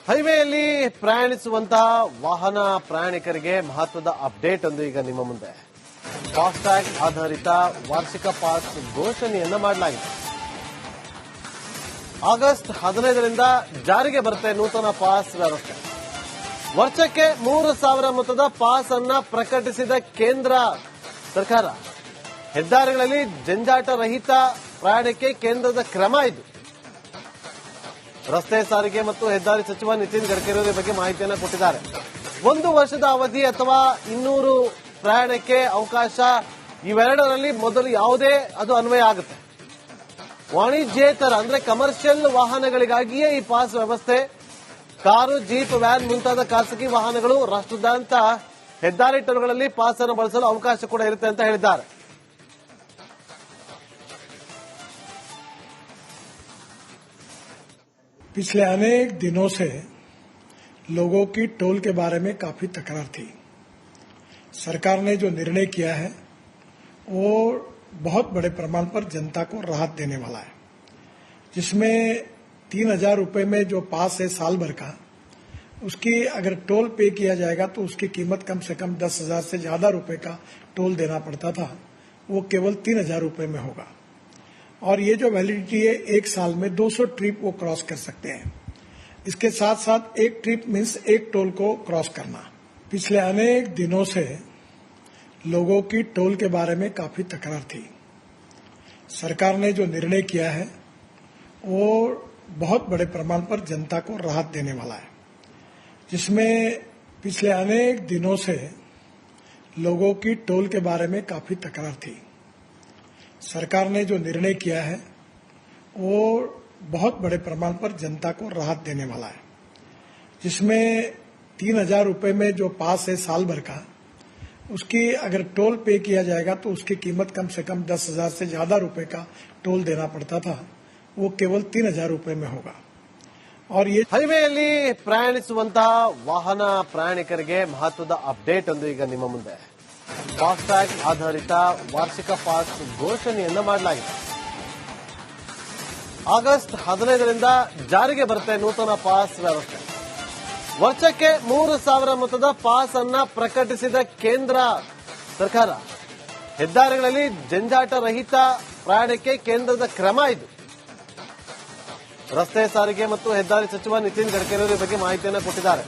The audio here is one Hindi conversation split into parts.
ಹೈವೇಯಲ್ಲಿ ಪ್ರಯಾಣಿಸುವಂತಹ ವಾಹನ ಪ್ರಯಾಣಿಕರಿಗೆ ಮಹತ್ವದ ಅಪ್ಡೇಟ್ ಒಂದು ಈಗ ನಿಮ್ಮ ಮುಂದೆ. ಫಾಸ್ಟ್ಯಾಗ್ ಆಧಾರಿತ ವಾರ್ಷಿಕ ಪಾಸ್ ಘೋಷಣೆಯನ್ನ ಮಾಡಲಾಗಿದೆ. ಆಗಸ್ಟ್ 15ರಿಂದ ಜಾರಿಗೆ ಬರುತ್ತೆ ನೂತನ ಪಾಸ್ ವ್ಯವಸ್ಥೆ. ವರ್ಷಕ್ಕೆ 3,000 ಮೊತ್ತದ ಪಾಸ್ ಅನ್ನ ಪ್ರಕಟಿಸಿದ ಕೇಂದ್ರ ಸರ್ಕಾರ. ಹೆದ್ದಾರಿಗಳಲ್ಲಿ ಜಂಜಾಟ ರಹಿತ ಪ್ರಯಾಣಕ್ಕೆ ಕೇಂದ್ರದ ಕ್ರಮ ಇದು. ರಸ್ತೆ ಸಾರಿಗೆ ಮತ್ತು ಹೆದ್ದಾರಿ ಸಚಿವ ನಿತಿನ್ ಗಡ್ಕರಿ ಬಗ್ಗೆ ಮಾಹಿತಿಯನ್ನು ಕೊಟ್ಟಿದ್ದಾರೆ. 1 ವರ್ಷದ ಅವಧಿ ಅಥವಾ 200 ಪ್ರಯಾಣಕ್ಕೆ ಅವಕಾಶ, ಇವೆರಡರಲ್ಲಿ ಮೊದಲು ಯಾವುದೇ ಅದು ಅನ್ವಯ ಆಗುತ್ತೆ. ವಾಣಿಜ್ಯೇತರ ಅಂದ್ರೆ ಕಮರ್ಷಿಯಲ್ ವಾಹನಗಳಿಗಾಗಿಯೇ ಈ ಪಾಸ್ ವ್ಯವಸ್ಥೆ. ಕಾರು, ಜೀಪ್, ವ್ಯಾನ್ ಮುಂತಾದ ಖಾಸಗಿ ವಾಹನಗಳು ರಾಷ್ಟ್ರದಾದ್ಯಂತ ಹೆದ್ದಾರಿ ಟೋಲ್ಗಳಲ್ಲಿ ಪಾಸ್ ಅನ್ನು ಬಳಸಲು ಅವಕಾಶ ಕೂಡ ಇರುತ್ತೆ ಅಂತ ಹೇಳಿದ್ದಾರೆ. पिछले अनेक दिनों से लोगों की टोल के बारे में काफी तकरार थी. सरकार ने जो निर्णय किया है वो बहुत बड़े प्रमाण पर जनता को राहत देने वाला है, जिसमें 3,000 रुपए में जो पास है साल भर का, उसकी अगर टोल पे किया जाएगा तो उसकी कीमत कम से कम 10,000 से ज्यादा रुपए का टोल देना पड़ता था. वो केवल 3,000 रुपए में होगा. और ये जो वैलिडिटी है 1 साल में 200 ट्रिप वो क्रॉस कर सकते हैं. इसके साथ साथ एक ट्रिप मीन्स एक टोल को क्रॉस करना. पिछले अनेक दिनों से लोगों की टोल के बारे में काफी तकरार थी. सरकार ने जो निर्णय किया है वो बहुत बड़े प्रमाण पर जनता को राहत देने वाला है, जिसमें पिछले अनेक दिनों से लोगों की टोल के बारे में काफी तकरार थी. सरकार ने जो निर्णय किया है वो बहुत बड़े प्रमाण पर जनता को राहत देने वाला है, जिसमें 3,000 रुपए में जो पास है साल भर का, उसकी अगर टोल पे किया जाएगा तो उसकी कीमत कम से कम 10,000 से ज्यादा रुपए का टोल देना पड़ता था. वो केवल 3,000 रुपए में होगा. और ये ಹೈವೇಯಲ್ಲಿ ಪ್ರಯಾಣಿಸುವಂತಹ ವಾಹನ ಪ್ರಯಾಣಿಕರಿಗೆ ಮಹತ್ವದ ಅಪ್ಡೇಟ್ ಒಂದು ಈಗ ನಿಮ್ಮ ಮುಂದೆ. ಫಾಸ್ಟ್ಯಾಗ್ ಆಧಾರಿತ ವಾರ್ಷಿಕ ಪಾಸ್ ಘೋಷಣೆಯನ್ನ ಮಾಡಲಾಗಿದೆ. ಆಗಸ್ಟ್ 15ರಿಂದ ಜಾರಿಗೆ ಬರುತ್ತೆ ನೂತನ ಪಾಸ್ ವ್ಯವಸ್ಥೆ. ವರ್ಷಕ್ಕೆ 3,000 ಮೊತ್ತದ ಪಾಸ್ ಅನ್ನ ಪ್ರಕಟಿಸಿದ ಕೇಂದ್ರ ಸರ್ಕಾರ. ಹೆದ್ದಾರಿಗಳಲ್ಲಿ ಜಂಜಾಟ ರಹಿತ ಪ್ರಯಾಣಕ್ಕೆ ಕೇಂದ್ರದ ಕ್ರಮ ಇದು. ರಸ್ತೆ ಸಾರಿಗೆ ಮತ್ತು ಹೆದ್ದಾರಿ ಸಚಿವ ನಿತಿನ್ ಗಡ್ಕರಿ ಬಗ್ಗೆ ಮಾಹಿತಿಯನ್ನು ಕೊಟ್ಟಿದ್ದಾರೆ.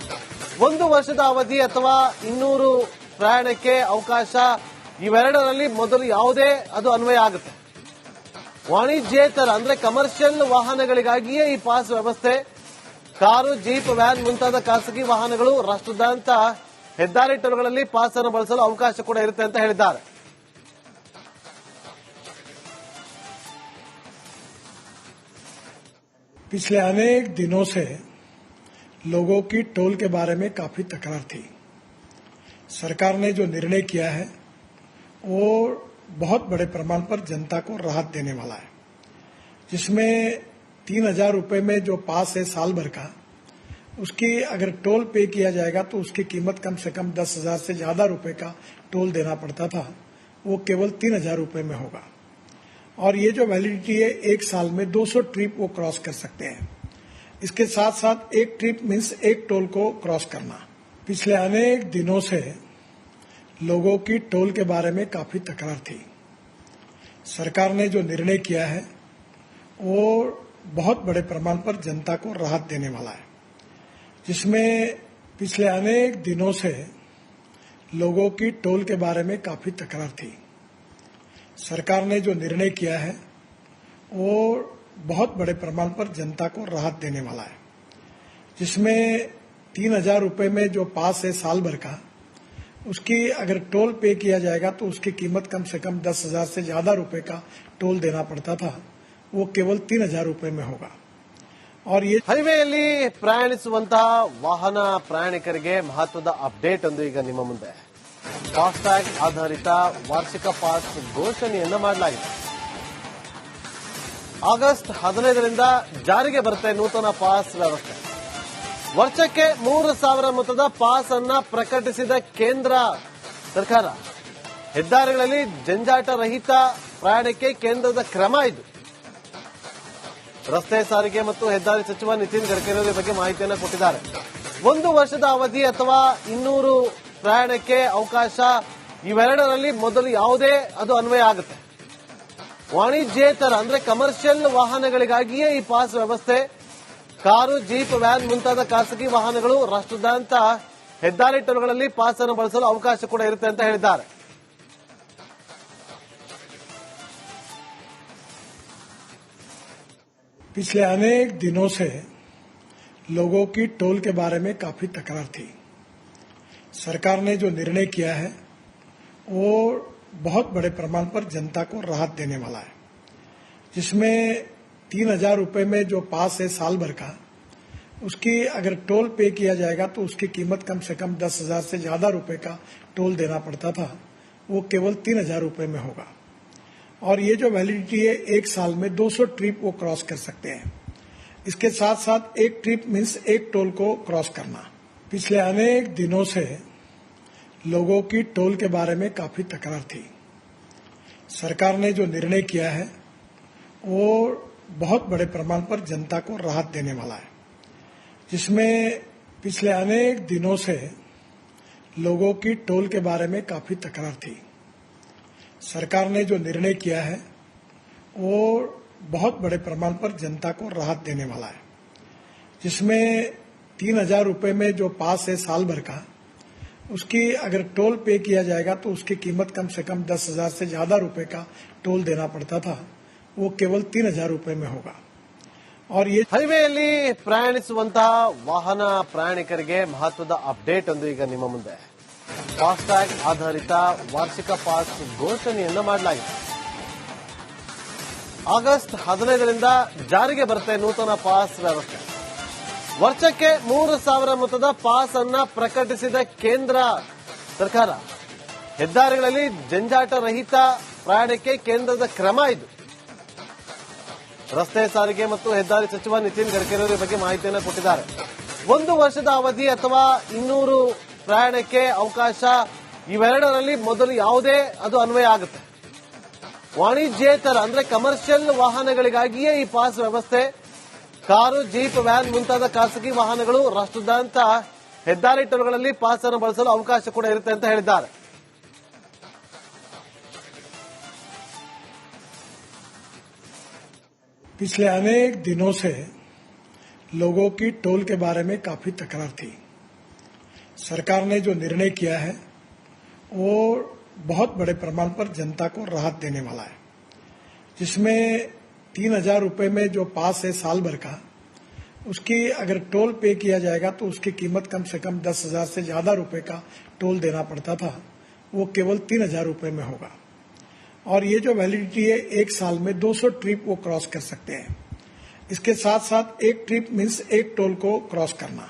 1 ವರ್ಷದ ಅವಧಿ ಅಥವಾ 200 ಪ್ರಯಾಣಕ್ಕೆ ಅವಕಾಶ, ಇವೆರಡರಲ್ಲಿ ಮೊದಲು ಯಾವುದೇ ಅದು ಅನ್ವಯ ಆಗುತ್ತೆ. ವಾಣಿಜ್ಯೇತರ ಅಂದ್ರೆ ಕಮರ್ಷಿಯಲ್ ವಾಹನಗಳಿಗಾಗಿಯೇ ಈ ಪಾಸ್ ವ್ಯವಸ್ಥೆ. ಕಾರು, ಜೀಪ್, ವ್ಯಾನ್ ಮುಂತಾದ ಖಾಸಗಿ ವಾಹನಗಳು ರಾಷ್ಟ್ರದಾದ್ಯಂತ ಹೆದ್ದಾರಿ ಟೋಲ್ಗಳಲ್ಲಿ ಪಾಸ್ ಅನ್ನು ಬಳಸಲು ಅವಕಾಶ ಕೂಡ ಇರುತ್ತೆ ಅಂತ ಹೇಳಿದ್ದಾರೆ. पिछले अनेक दिनों से लोगों की टोल के बारे में काफी तकरार थी. सरकार ने जो निर्णय किया है वो बहुत बड़े प्रमाण पर जनता को राहत देने वाला है, जिसमें 3,000 रुपए में जो पास है साल भर का, उसकी अगर टोल पे किया जाएगा तो उसकी कीमत कम से कम 10,000 से ज्यादा रुपए का टोल देना पड़ता था. वो केवल 3,000 रुपए में होगा. और ये जो वैलिडिटी है 1 साल में 200 ट्रिप वो क्रॉस कर सकते हैं. इसके साथ साथ एक ट्रिप मीन्स एक टोल को क्रॉस करना. पिछले अनेक दिनों से लोगों की टोल के बारे में काफी तकरार थी. सरकार ने जो निर्णय किया है वो बहुत बड़े प्रमाण पर जनता को राहत देने वाला है, जिसमें पिछले अनेक दिनों से लोगों की टोल के बारे में काफी तकरार थी. सरकार ने जो निर्णय किया है वो बहुत बड़े प्रमाण पर जनता को राहत देने वाला है, जिसमें 3,000 रुपए में जो पास है साल भर का, उसकी अगर टोल पे किया जाएगा तो उसकी कीमत कम से कम 10,000 से ज्यादा रुपए का टोल देना पड़ता था. वो केवल 3,000 रुपए में होगा. और ये ಹೈವೇಯಲ್ಲಿ ಪ್ರಯಾಣಿಸುವಂತಹ ವಾಹನ ಪ್ರಯಾಣಿಕರಿಗೆ ಮಹತ್ವದ ಅಪ್ಡೇಟ್ ಒಂದು ಈಗ ನಿಮ್ಮ ಮುಂದೆ. ಫಾಸ್ಟ್ಯಾಗ್ ಆಧಾರಿತ ವಾರ್ಷಿಕ ಪಾಸ್ ಘೋಷಣೆಯನ್ನ ಮಾಡಲಾಗಿದೆ. ಆಗಸ್ಟ್ 15ರಿಂದ ಜಾರಿಗೆ ಬರುತ್ತೆ ನೂತನ ಪಾಸ್ ವ್ಯವಸ್ಥೆ. ವರ್ಷಕ್ಕೆ 3,000 ಮೊತ್ತದ ಪಾಸ್ ಅನ್ನ ಪ್ರಕಟಿಸಿದ ಕೇಂದ್ರ ಸರ್ಕಾರ. ಹೆದ್ದಾರಿಗಳಲ್ಲಿ ಜಂಜಾಟ ರಹಿತ ಪ್ರಯಾಣಕ್ಕೆ ಕೇಂದ್ರದ ಕ್ರಮ ಇದು. ರಸ್ತೆ ಸಾರಿಗೆ ಮತ್ತು ಹೆದ್ದಾರಿ ಸಚಿವ ನಿತಿನ್ ಗಡ್ಕರಿ ಅವರ ಬಗ್ಗೆ ಮಾಹಿತಿಯನ್ನು ಕೊಟ್ಟಿದ್ದಾರೆ. 1 ವರ್ಷದ ಅವಧಿ ಅಥವಾ 200 ಪ್ರಯಾಣಕ್ಕೆ ಅವಕಾಶ, ಇವೆರಡರಲ್ಲಿ ಮೊದಲು ಯಾವುದೇ ಅದು ಅನ್ವಯ ಆಗುತ್ತೆ. ವಾಣಿಜ್ಯೇತರ ಅಂದ್ರೆ ಕಮರ್ಷಿಯಲ್ ವಾಹನಗಳಿಗಾಗಿಯೇ ಈ ಪಾಸ್ ವ್ಯವಸ್ಥೆ. ಕಾರು, ಜೀಪ್, ವ್ಯಾನ್ ಮುಂತಾದ ಖಾಸಗಿ ವಾಹನಗಳು ರಾಷ್ಟ್ರದಾದ್ಯಂತ ಹೆದ್ದಾರಿ ಟೋಲ್ಗಳಲ್ಲಿ ಪಾಸ್ ಅನ್ನು ಬಳಸಲು ಅವಕಾಶ ಕೂಡ ಇರುತ್ತೆ ಅಂತ ಹೇಳಿದ್ದಾರೆ. पिछले अनेक दिनों से लोगों की टोल के बारे में काफी तकरार थी. सरकार ने जो निर्णय किया है वो बहुत बड़े प्रमाण पर जनता को राहत देने वाला है, जिसमें 3,000 रुपए में जो पास है साल भर का, उसकी अगर टोल पे किया जाएगा तो उसकी कीमत कम से कम 10,000 से ज्यादा रुपए का टोल देना पड़ता था, वो केवल 3,000 रुपए में होगा. और ये जो वैलिडिटी है 1 साल में 200 ट्रिप वो क्रॉस कर सकते हैं. इसके साथ साथ एक ट्रिप मीन्स एक टोल को क्रॉस करना. पिछले अनेक दिनों से लोगों की टोल के बारे में काफी तकरार थी. सरकार ने जो निर्णय किया है वो बहुत बड़े प्रमाण पर जनता को राहत देने वाला है, जिसमें पिछले अनेक दिनों से लोगों की टोल के बारे में काफी तकरार थी. सरकार ने जो निर्णय किया है वो बहुत बड़े प्रमाण पर जनता को राहत देने वाला है, जिसमें 3,000 रुपए में जो पास है साल भर का, उसकी अगर टोल पे किया जाएगा तो उसकी कीमत कम से कम 10,000 से ज्यादा रुपए का टोल देना पड़ता था, वो केवल 3,000 रुपए में होगा. और ये ಹೈವೇಯಲ್ಲಿ ಪ್ರಯಾಣಿಸುವಂತಹ ವಾಹನ ಪ್ರಯಾಣಿಕರಿಗೆ ಮಹತ್ವದ ಅಪ್ಡೇಟ್ ಒಂದು ಈಗ ನಿಮ್ಮ ಮುಂದೆ. ಫಾಸ್ಟ್ಯಾಗ್ ಆಧಾರಿತ ವಾರ್ಷಿಕ ಪಾಸ್ ಘೋಷಣೆಯನ್ನು ಮಾಡಲಾಗಿದೆ. ಆಗಸ್ಟ್ 15ರಿಂದ ಜಾರಿಗೆ ಬರುತ್ತೆ ನೂತನ ಪಾಸ್ ವ್ಯವಸ್ಥೆ. ವರ್ಷಕ್ಕೆ 3,000 ಮೊತ್ತದ ಪಾಸ್ ಅನ್ನ ಪ್ರಕಟಿಸಿದ ಕೇಂದ್ರ ಸರ್ಕಾರ. ಹೆದ್ದಾರಿಗಳಲ್ಲಿ ಜಂಜಾಟ ರಹಿತ ಪ್ರಯಾಣಕ್ಕೆ ಕೇಂದ್ರದ ಕ್ರಮ ಇದು. ರಸ್ತೆ ಸಾರಿಗೆ ಮತ್ತು ಹೆದ್ದಾರಿ ಸಚಿವ ನಿತಿನ್ ಗಡ್ಕರಿ ಅವರ ಬಗ್ಗೆ ಮಾಹಿತಿಯನ್ನು ಕೊಟ್ಟಿದ್ದಾರೆ. 1 ವರ್ಷದ ಅವಧಿ ಅಥವಾ 200 ಪ್ರಯಾಣಕ್ಕೆ ಅವಕಾಶ, ಇವೆರಡರಲ್ಲಿ ಮೊದಲು ಯಾವುದೇ ಅದು ಅನ್ವಯ ಆಗುತ್ತೆ. ವಾಣಿಜ್ಯೇತರ ಅಂದ್ರೆ ಕಮರ್ಷಿಯಲ್ ವಾಹನಗಳಿಗಾಗಿಯೇ ಈ ಪಾಸ್ ವ್ಯವಸ್ಥೆ. ಕಾರು, ಜೀಪ್, ವ್ಯಾನ್ ಮುಂತಾದ ಖಾಸಗಿ ವಾಹನಗಳು ರಾಷ್ಟ್ರದಾದ್ಯಂತ ಹೆದ್ದಾರಿ ಟೋಲ್ಗಳಲ್ಲಿ ಪಾಸ್ ಅನ್ನು ಬಳಸಲು ಅವಕಾಶ ಕೂಡ ಇರುತ್ತೆ ಅಂತ ಹೇಳಿದ್ದಾರೆ. पिछले अनेक दिनों से लोगों की टोल के बारे में काफी तकरार थी. सरकार ने जो निर्णय किया है वो बहुत बड़े प्रमाण पर जनता को राहत देने वाला है, जिसमें 3,000 रुपए में जो पास है साल भर का, उसकी अगर टोल पे किया जाएगा तो उसकी कीमत कम से कम 10,000 से ज्यादा रुपए का टोल देना पड़ता था, वो केवल 3,000 रुपए में होगा. और ये जो वैलिडिटी है 1 साल में 200 ट्रिप वो क्रॉस कर सकते हैं. इसके साथ साथ एक ट्रिप मीन्स एक टोल को क्रॉस करना.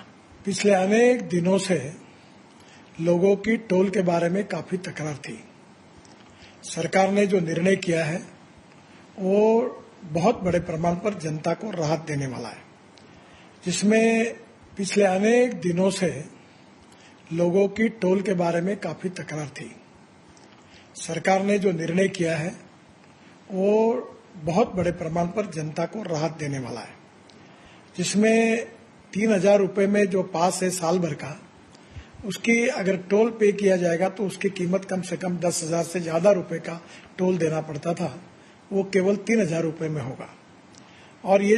पिछले अनेक दिनों से लोगों की टोल के बारे में काफी तकरार थी. सरकार ने जो निर्णय किया है वो बहुत बड़े प्रमाण पर जनता को राहत देने वाला है, जिसमें पिछले अनेक दिनों से लोगों की टोल के बारे में काफी तकरार थी. सरकार ने जो निर्णय किया है वो बहुत बड़े प्रमाण पर जनता को राहत देने वाला है, जिसमें 3,000 रुपए में जो पास है साल भर का, उसकी अगर टोल पे किया जाएगा तो उसकी कीमत कम से कम 10,000 से ज्यादा रुपए का टोल देना पड़ता था, वो केवल 3,000 रुपए में होगा. और ये